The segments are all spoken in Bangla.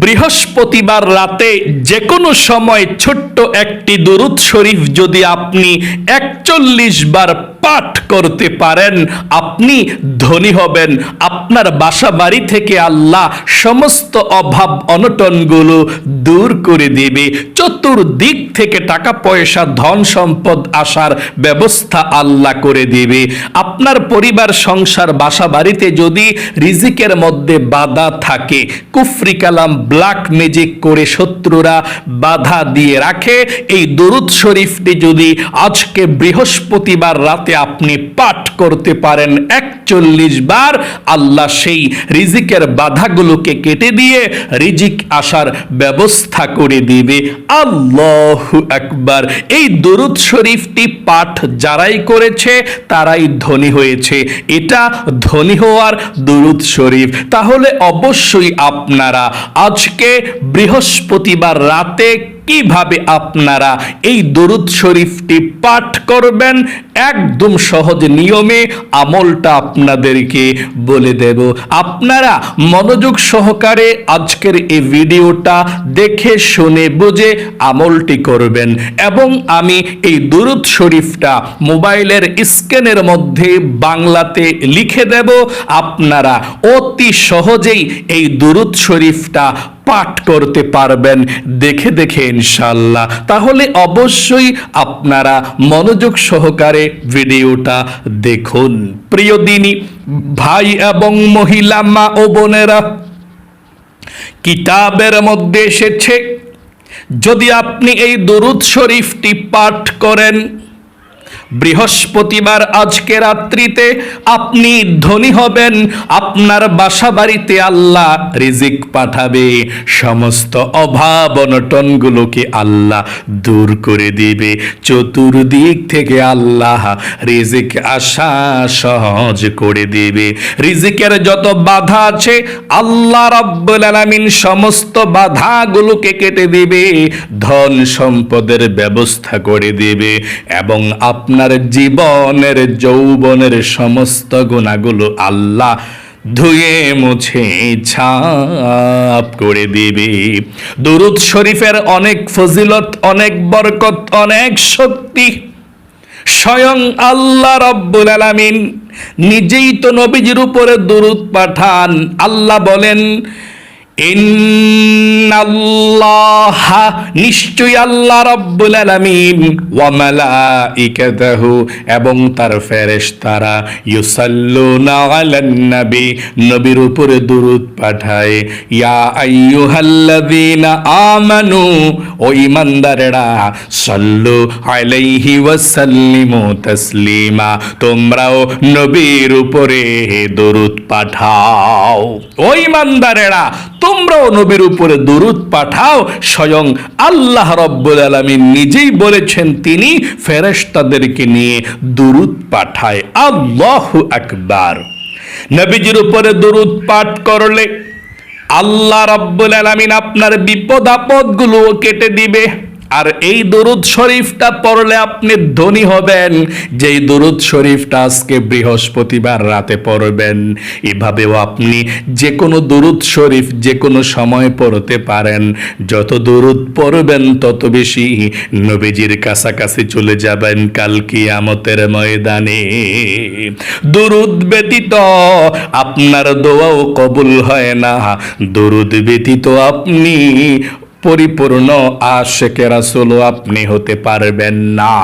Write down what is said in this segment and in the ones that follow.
বৃহস্পতিবার রাতে যে কোনো সময় ছোট্ট একটি দুরূদ শরীফ যদি আপনি ৪১ বার পাঠ করতে পারেন, আপনি ধনী হবেন। আপনার বাসা বাড়ি থেকে আল্লাহ সমস্ত অভাব অনটনগুলো দূর করে দেবে। চতুর্দিক থেকে টাকা পয়সা ধন সম্পদ আসার ব্যবস্থা আল্লাহ করে দেবে। আপনার পরিবার সংসার বাসা বাড়িতে যদি রিজিকের মধ্যে বাধা থাকে, কুফরি কালাম ব্ল্যাক ম্যাজিক করে শত্রুরা বাধা দিয়ে রাখে, এই দরুদ শরীফটি যদি আজকে বৃহস্পতিবার রাতে আপনি পাঠ করতে পারেন ৪১ বার, আল্লাহ সেই রিজিকের বাধাগুলোকে কেটে দিয়ে রিজিক আসার ব্যবস্থা করে দিবে। আল্লাহু আকবার। এই দরুদ শরীফটি পাঠ যারাই করেছে তারাই ধনী হয়েছে। এটা ধনী হওয়ার দরুদ শরীফ। তাহলে অবশ্যই আপনারা আজকে বৃহস্পতিবার রাতে কিভাবে আপনারা এই দরুদ শরীফটি পাঠ করবেন, একদম সহজ নিয়মে আমলটা আপনাদেরকে বলে দেব। আপনারা মনোযোগ সহকারে আজকের এই ভিডিওটা দেখে শুনে বুঝে আমলটি করবেন। এবং আমি এই দরুদ শরীফটা মোবাইলের স্ক্রিনের মধ্যে বাংলাতে লিখে দেব। আপনারা অতি সহজেই এই দরুদ শরীফটা পাঠ করতে পারবেন দেখে দেখে ইনশাআল্লাহ। তাহলে অবশ্যই আপনারা মনোযোগ সহকারে ভিডিওটা দেখুন। প্রিয় দিনী ভাই এবং মহিলা মা ও বোনেরা, কিতাবের মধ্যে এসেছে যদি আপনি এই দরুদ শরীফটি পাঠ করেন বৃহস্পতিবার আজকে রাত্রিতে, আপনি ধনী হবেন। আপনার বাসা বাড়িতে আল্লাহ রিজিক পাঠাবে। সমস্ত অভাব অনটনগুলোকে আল্লাহ দূর করে দিবে। চতুর্দিক থেকে আল্লাহ রিজিক আসা সহজ করে দিবে। রিজিকের যত বাধা আছে আল্লাহ রাব্বুল আলামিন সমস্ত বাধাগুলোকে কেটে দিবে। ধন সম্পদের ব্যবস্থা করে দিবে এবং আপনার জীবনের যৌবনের সমস্ত গুণাগুলো আল্লাহ ধুয়ে মুছে ছাপ করে দিবে। দরুদ শরীফের অনেক ফজিলত, অনেক বরকত, অনেক শক্তি। স্বয়ং আল্লাহ রাব্বুল আলামিন নিজেই তো নবীজির উপরে দরুদ পাঠান। আল্লাহ বলেন, ইন্নাল্লাহা, নিশ্চয়ই আল্লাহ রাব্বুল আলামিন, ওয়া মালাইকাতাহু, এবং তার ফেরেশতারা, ইউসাল্লুনা আলান নবী, নবীর উপরে দরুদ পাঠায়। ইয়া আইয়ুহাল্লাযীনা আমানু, ও ঈমানদারেরা, সাল্লু আলাইহি ওয়া সাল্লিমু তাসলিমা, তোমরাও নবীর উপরে দরুদ পাঠাও। ও ঈমানদারেরা, তোমরাও নবীর উপরে দরুদ পাঠাও। স্বয়ং আল্লাহ রাব্বুল আলামিন নিজেই বলেছেন তিনি ফেরেশতাদেরকে নিয়ে দরুদ পাঠায়। আল্লাহু আকবার। নবীজির উপরে দরুদ পাঠ করলে আল্লাহ রাব্বুল আলামিন আপনার বিপদ আপদগুলো কেটে দিবে। আর এই দরুদ শরীফটা পড়লে আপনি ধনী হবেন। যেই দরুদ শরীফটা আজকে বৃহস্পতিবার রাতে পড়বেন, এভাবেও আপনি যে কোনো দরুদ শরীফ যে কোনো সময় পড়তে পারেন। যত দরুদ পড়বেন তত বেশি নবীজির কাছাকাছি চলে যাবেন কাল কিয়ামতের ময়দানে। দরুদ ব্যতীত আপনার দোয়াও কবুল হয় না। দরুদ ব্যতীত আপনি পরিপূর্ণ আশিকে রাসূল আপনি হতে পারবেন না।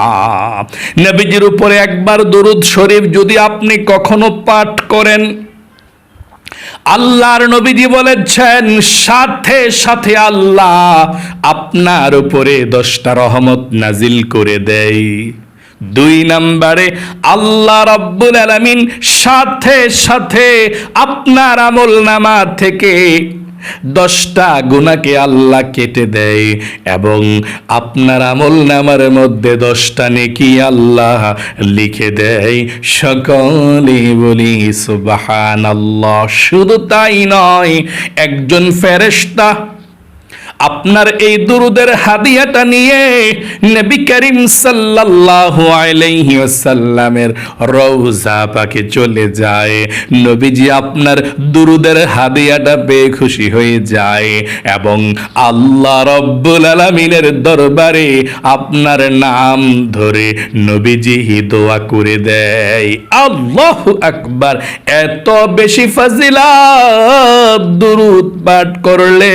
নবীজির উপরে একবার দরুদ শরীফ যদি আপনি কখনো পাঠ করেন, আল্লাহর নবীজি বলেছেন সাথে সাথে আল্লাহ আপনার উপরে 10টা রহমত নাজিল করে দেয়। 2 নম্বরে আল্লাহ রাব্বুল আলামিন সাথে সাথে আপনার আমলনামা থেকে 10টা গুনাহকে আল্লাহ কেটে দেয় এবং আপনার আমলনামার মধ্যে 10টা নেকি আল্লাহ লিখে দেয়। সকলে বলি সুবহানাল্লাহ। শুধু তাই নয়, একজন ফেরেশতা আপনার এই দুরুদের হাদিয়াটা নিয়ে নবী করিম সাল্লাল্লাহু আলাইহি ওয়াসাল্লামের রওজা পাকে চলে যায়। নবীজি আপনার দুরুদের হাদিয়াটা পেয়ে খুশি হয়ে যায় এবং আল্লাহ রব্বুল আলামিনের দরবারে আপনার নাম ধরে নবীজি দোয়া করে দেয়। আল্লাহু আকবার। এত বেশি ফাজিলাত দুরুদ পাঠ করলে,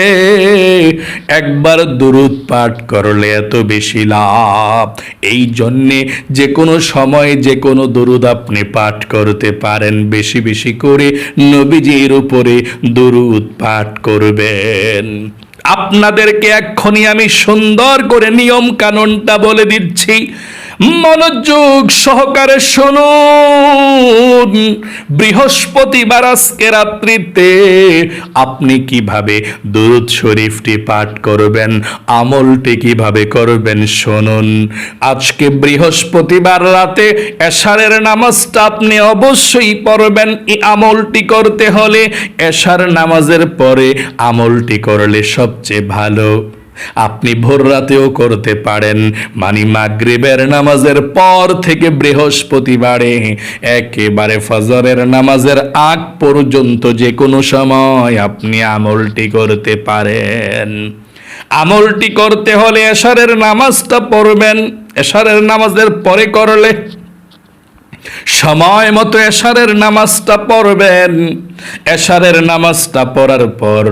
একবার দুরুদ পাঠ করলে এত বেশি লাভ। এই জন্যে যে কোনো সময় যে কোনো দুরুদ আপনি পাঠ করতে পারেন। বেশি বেশি করে নবীজির উপরে দুরুদ পাঠ করবেন। আপনাদেরকে এক্ষুনি আমি সুন্দর করে নিয়ম কানুনটা বলে দিচ্ছি, মনোযোগ সহকারে শুনুন। বৃহস্পতিবার আজকে রাত্রিতে আপনি কিভাবে দুরূদ শরীফটি পাঠ করবেন, আমলটি কিভাবে করবেন শুনুন। আজকে বৃহস্পতিবার রাতে এশারের নামাজটা আপনি অবশ্যই পড়বেন। এই আমলটি করতে হলে এশার নামাজের পরে আমলটি করলে সবচেয়ে ভালো। আপনি ভোর রাতেও করতে পারেন, মানে মাগরিবের নামাজের পর থেকে বৃহস্পতিবারে একেবারে ফজরের নামাজের আগ পর্যন্ত যে কোনো সময় আপনি আমলটি করতে পারেন। আমলটি করতে হলে এশারের নামাজটা পড়বেন। এশারের নামাজের পরে করলে সময় মতো এশারের নামাজটা পড়বেন। এশারের নামাজটা পড়ার পর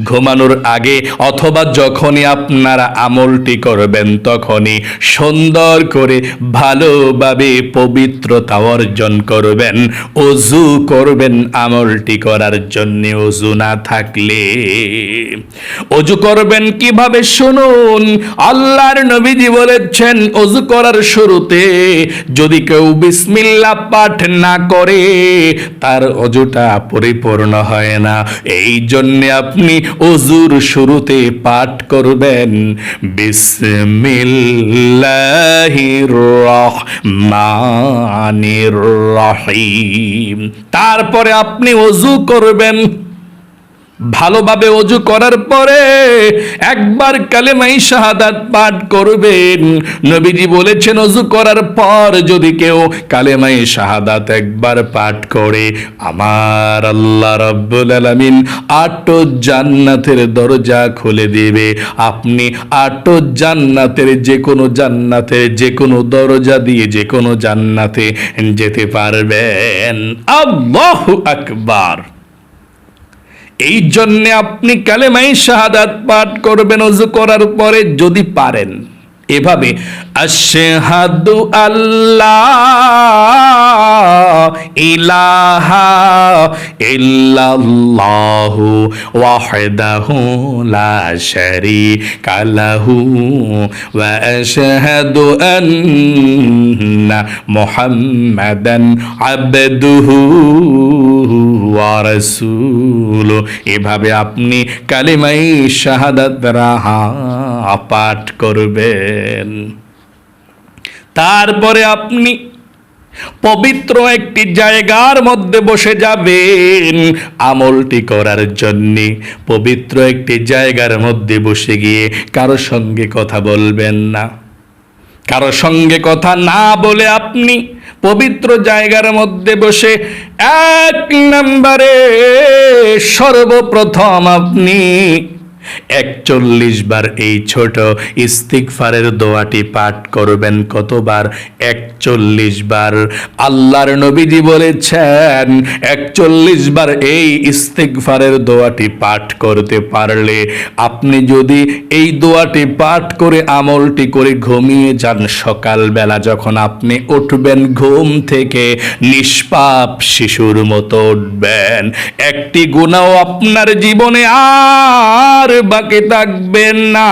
ঘুমানোর আগে অথবা যখনই আপনারা আমলটি করবেন তখনই সুন্দর করে ভালোভাবে পবিত্রতা অর্জন করবেন। ওযু করবেন আমলটি করার জন্য। ওযু না থাকলে ওযু করবেন কিভাবে শুনুন। আল্লাহর নবীজি বলেছেন ওযু করার শুরুতে যদি কেউ বিসমিল্লাহ পাঠ না করে তার ওযুটা পরিপূর্ণ হয় না। এই জন্য আপনি ওযুর শুরুতে পাঠ করবেন বিসমিল্লাহির রহমানির রহিম। তারপরে আপনি ওযু করবেন। ভালোভাবে ওযু করার পরে একবার কালেমায়ে শাহাদাত পাঠ করবেন। নবীজি বলেছেন ওযু করার পর যদি কেউ কালেমায়ে শাহাদাত একবার পাঠ করে আমার আল্লাহ রাব্বুল আলামিন 8 জান্নাতের দরজা খুলে দেবে। আপনি 8 জান্নাতের যে কোনো দরজা দিয়ে যে কোনো জান্নাতে যেতে পারবেন। আল্লাহু আকবার। এই জন্য আপনি কালেমায়ে শাহাদাত পাঠ করবেন ওযু করার পরে যদি পারেন। এভাবে আশহাদু আল্লাহ ইলাহা ইল্লাল্লাহু ওয়াহদাহু লা শারীকা লাহু ওয়া আশহাদু আন্না মুহাম্মাদান আবদুহু ওয়া রাসূলুহু। এভাবে আপনি কালেমায়ে শাহাদাত পাঠ করবেন। তারপরে আপনি পবিত্র একটি জায়গার মধ্যে বসে যাবেন আমলটি করার জন্য। পবিত্র একটি জায়গার মধ্যে বসে গিয়ে কারো সঙ্গে কথা বলবেন না। কারো সঙ্গে কথা না বলে আপনি পবিত্র জায়গার মধ্যে বসে 1 নম্বরে সর্বপ্রথম আপনি 41 বার এই ছোট ইস্তিগফারের দোয়াটি পাঠ করবেন। কতবার? 41 বার। আল্লাহর নবীজি বলেছেন 41 বার এই ইস্তিগফারের দোয়াটি পাঠ করতে পারলে আপনি যদি এই দোয়াটি পাঠ করে আমলটি করে ঘুমিয়ে যান, সকালবেলা যখন আপনি উঠবেন ঘুম থেকে নিষ্পাপ শিশুর মতো উঠবেন। একটি গুনাহও আপনার জীবনে আর বাকি থাকবেন না।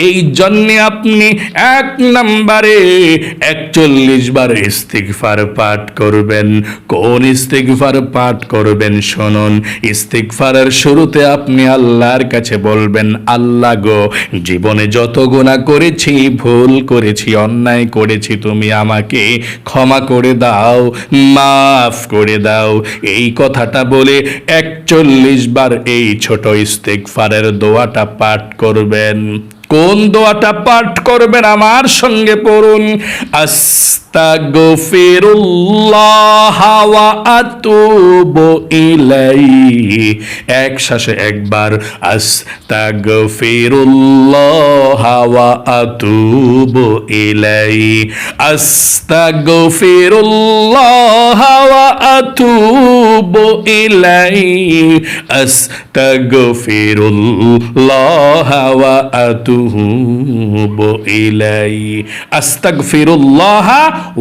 এই জন্য আপনি 1 নম্বরে 41 বার ইস্তিগফার পাঠ করবেন। কোন ইস্তিগফার পাঠ করবেন শুনুন। ইস্তিগফারের শুরুতে আপনি আল্লাহর কাছে বলবেন আল্লাহ গো, জীবনে যত গুনাহ করেছি, ভুল করেছি, অন্যায় করেছি, তুমি আমাকে ক্ষমা করে দাও, মাফ করে দাও। এই কথাটা বলে 41 বার এই ছোট ইস্তিগফার ইস্তেগফারের দোয়াটা পাঠ করবেন। কোন দোয়াটা পাঠ করবেন আমার সঙ্গে পড়ুন। আস্তাগফিরুল্লাহ ওয়া আতুবু ইলাইহি, এক শ্বাসে একবার আস্তাগফিরুল্লাহ ওয়া আতুবু ইলাইহি, আস্তাগফিরুল্লাহ ওয়া আতুবু ইলাইহি, আস্তাগফিরুল্লাহ ওয়া আতুবু ইলাইহি, আস্তাগফিরুল্লাহ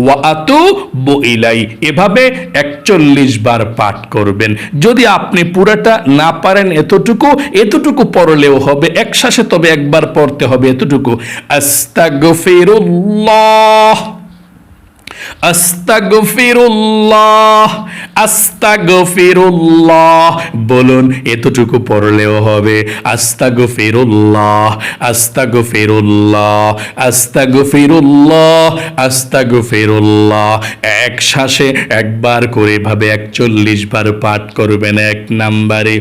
ওয়া আতুবু ইলাইহি। এভাবে 41 বার পাঠ করবেন। যদি আপনি পুরাটা না পারেন এতটুকু পড়লেও হবে, এক শ্বাসে তবে একবার পড়তে হবে এতটুকু। আস্তাগফিরুল্লাহ, আস্তাগফিরুল্লাহ, আস্তাগফিরুল্লাহ বলুন, এতটুকু পড়লেও হবে। আস্তাগফিরুল্লাহ, আস্তাগফিরুল্লাহ, আস্তাগফিরুল্লাহ, আস্তাগফিরুল্লাহ। এক শ্বাসে একবার করে ভাবে 41 বার পাঠ করবেন। 1 নম্বরে।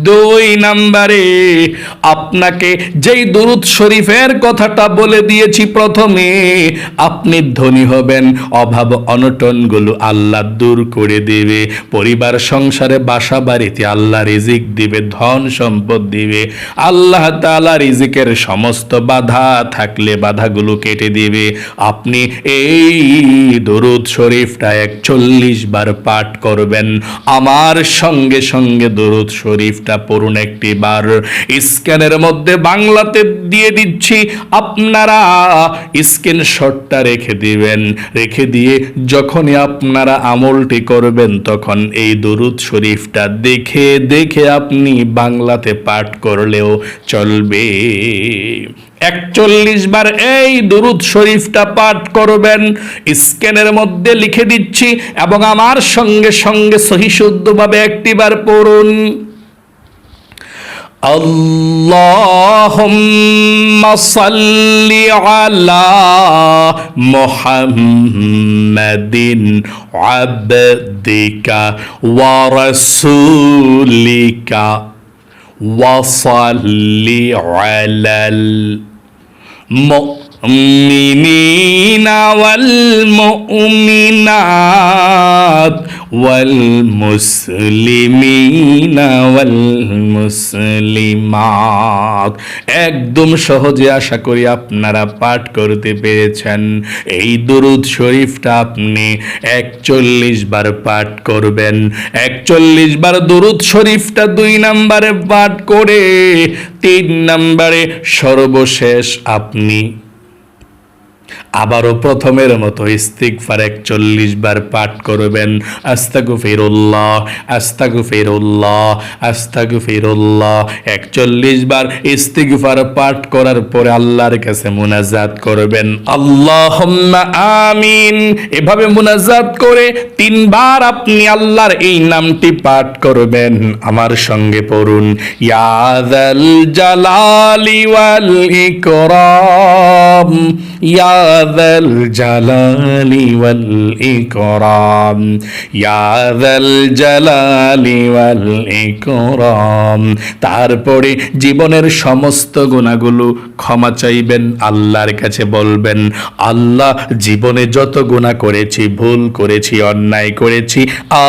2 নম্বরে আপনাকে যেই দুরূদ শরীফের কথাটা বলে দিয়েছি প্রথমে, আপনি ধনী হবেন, অভাব অনটনগুলো আল্লাহ দূর করে দেবে, পরিবার সংসারে বাসা বাড়িতে আল্লাহ রিজিক দিবে, ধন সম্পদ দিবে, আল্লাহ তাআলা রিজিকের সমস্ত বাধা থাকলে বাধাগুলো কেটে দিবে। আপনি এই দরুদ শরীফটা 41 বার পাঠ করবেন। আমার সঙ্গে সঙ্গে দরুদ শরীফটা পড়ুন একটি বার। স্ক্যানের মধ্যে বাংলাতে দিয়ে দিচ্ছি, আপনারা স্ক্রিনশটটা রেখে দিবেন। রেখে দিয়ে যখনই আপনারা আমলটি করবেন তখন এই দরুদ শরীফটা দেখে দেখে আপনি বাংলাতে পাঠ করলেও চলবে। 41 বার এই দরুদ শরীফটা পাঠ করবেন। স্ক্যানের মধ্যে লিখে দিচ্ছি এবং আমার সঙ্গে সঙ্গে সহি শুদ্ধভাবে একটিবার পড়ুন। আল্লাহুম্মা সাল্লি আলা মুহাম্মাদিন আবদিকা ওয়া রাসূলিকা ওয়া সাল্লি আলাল মুমিনিনা ওয়াল মুমিনাত ওয়াল মুসলিমিনা ওয়াল মুসলিমাত। একদম সহজে আশা করি আপনারা পাঠ করতে পেরেছেন। এই দরুদ শরীফটা আপনি 41 বার পাঠ করবেন। 41 বার দরুদ শরীফটা 2 নম্বরে পাঠ করে 3 নম্বরে সর্বশেষ আপনি আবারও প্রথমের মতো ইস্তিগফার 41 বার পাঠ করবেন। আস্তাগফিরুল্লাহ, আস্তাগফিরুল্লাহ, আস্তাগফিরুল্লাহ। 41 বার ইস্তিগফার পাঠ করার পরে আল্লাহর কাছে মুনাজাত করবেন, আল্লাহুম্মা আমিন। এভাবে মুনাজাত করে 3 বার আপনি আল্লাহর এই নামটি পাঠ করবেন। আমার সঙ্গে পড়ুন, ইয়া যাল জালালি ওয়াল ইকরাম, ইয়া যাল জালালি ওয়াল ইকরাম, ইয়া যাল জালালি ওয়াল ইকরাম। তারপরে জীবনের সমস্ত গুনাহগুলো ক্ষমা চাইবেন, আল্লাহর কাছে বলবেন, আল্লাহ জীবনে যত গুনাহ করেছি, ভুল করেছি, অন্যায় করেছি,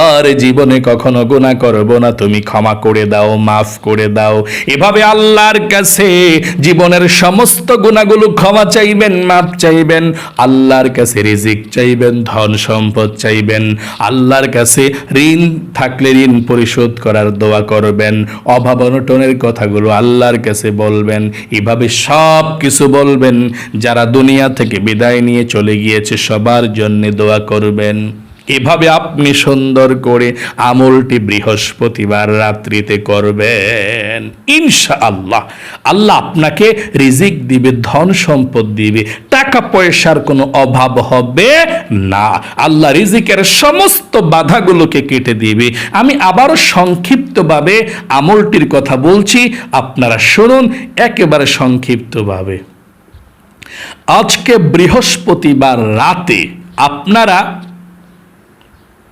আর জীবনে কখনো গুনাহ করব না, তুমি ক্ষমা করে দাও, মাফ করে দাও। এভাবে আল্লাহর কাছে জীবনের সমস্ত গুনাহগুলো ক্ষমা চাইবেন, মাফ চাইবেন, আল্লাহর কাছে রিজিক চাইবেন, ধন সম্পদ চাইবেন, আল্লাহর কাছে ঋণ থাকলে ঋণ পরিশোধ করার দোয়া করবেন, অভাব অনটনের কথাগুলো আল্লাহর কাছে বলবেন। এভাবে সব কিছু বলবেন। যারা দুনিয়া থেকে বিদায় নিয়ে চলে গিয়েছে সবার জন্য দোয়া করবেন। এভাবে আপনি সুন্দর করে আমলটি বৃহস্পতিবার রাত্রিতে করবেন। ইনশাআল্লাহ আল্লাহ আপনাকে রিজিক দিবে, ধন সম্পদ দিবে, টাকা পয়সার কোনো অভাব হবে না। আল্লাহ রিজিকের সমস্ত বাধাগুলোকে কেটে দিবে। আমি আবারও সংক্ষিপ্তভাবে আমলটির কথা বলছি, আপনারা শুনুন একেবারে সংক্ষিপ্তভাবে। আজকে বৃহস্পতিবার রাতে আপনারা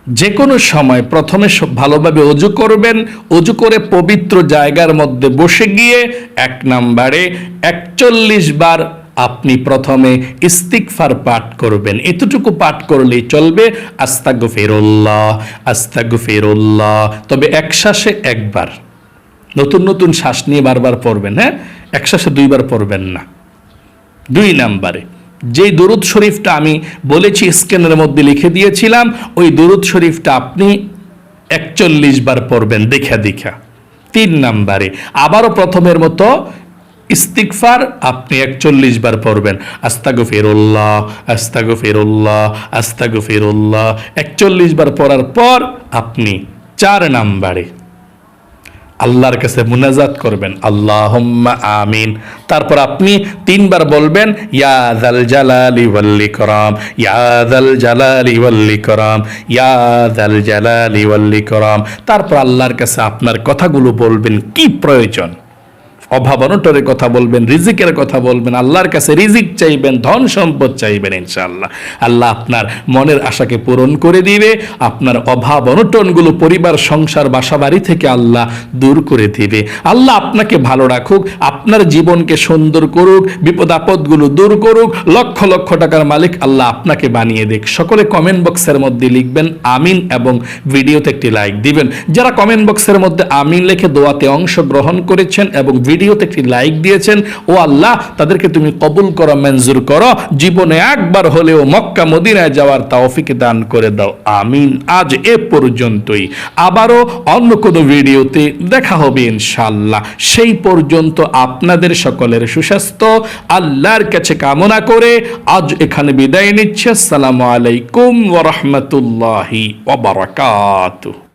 যে কোনো সময় প্রথমে ভালোভাবে অজু করবেন, অজু করে পবিত্র জায়গার মধ্যে বসে গিয়ে 1 নম্বরে 41 বার আপনি প্রথমে ইস্তিগফার পাঠ করবেন। এতটুকু পাঠ করলেই চলবে, আস্তাগফিরুল্লাহ আস্তাগফিরুল্লাহ। তবে এক শ্বাসে একবার, নতুন নতুন শ্বাস নিয়ে বারবার পড়বেন, হ্যাঁ, এক শ্বাসে 2 বার পড়বেন না। 2 নম্বরে যেই দরুদ শরীফটা আমি বলেছি স্ক্রিনের মধ্যে লিখে দিয়েছিলাম, ওই দরুদ শরীফটা আপনি 41 বার পড়বেন দেখা দেখা। 3 নম্বরে আবারও প্রথমের মতো ইস্তিগফার আপনি 41 বার পড়বেন, আস্তাগফিরুল্লাহ আস্তাগফিরুল্লাহ আস্তাগফিরুল্লাহ। 41 বার পড়ার পর আপনি 4 নম্বরে আল্লাহর কাছে মুনাজাত করবেন, আল্লাহুম্মা আমিন। তারপর আপনি 3 বার বলবেন, ইয়া যাল জালালি ওয়াল ইকরাম, ইয়া যাল জালালি ওয়াল ইকরাম, ইয়া যাল জালালি ওয়াল ইকরাম। তারপর আল্লাহর কাছে আপনার কথাগুলো বলবেন, কি প্রয়োজন, অভাব অনটনের কথা বলবেন, রিজিকের কথা বলবেন, আল্লাহর কাছে রিজিক চাইবেন, ধন সম্পদ চাইবেন। ইনশাআল্লাহ আল্লাহ আপনার মনের আশাকে পূরণ করে দিবে। আপনার অভাব অনটনগুলো পরিবার সংসার বাসা বাড়ি থেকে আল্লাহ দূর করে দিবে। আল্লাহ আপনাকে ভালো রাখুক, আপনার জীবনকে সুন্দর করুক, বিপদ আপদগুলো দূর করুক, লক্ষ লক্ষ টাকার মালিক আল্লাহ আপনাকে বানিয়ে দিক। সকলে কমেন্ট বক্সের মধ্যে লিখবেন আমিন এবং ভিডিওতে একটি লাইক দিবেন। যারা কমেন্ট বক্সের মধ্যে আমিন লিখে দোয়াতে অংশগ্রহণ করেছেন এবং ভিডিওতে একটি লাইক দিয়েছেন, ও আল্লাহ তাদেরকে তুমি কবুল করো, মঞ্জুর করো, জীবনে একবার হলেও মক্কা মদিনায় যাওয়ার তৌফিক দান করে দাও, আমিন। আজ এ পর্যন্তই, আবারও অন্য কোনো ভিডিওতে দেখা হবে ইনশাআল্লাহ। সেই পর্যন্ত আপনাদের সকলের সুস্বাস্থ্য আল্লাহর কাছে কামনা করে আজ এখানে বিদায় নিচ্ছি। আসসালামু আলাইকুম ওয়া রাহমাতুল্লাহি ওয়া বারাকাতুহু।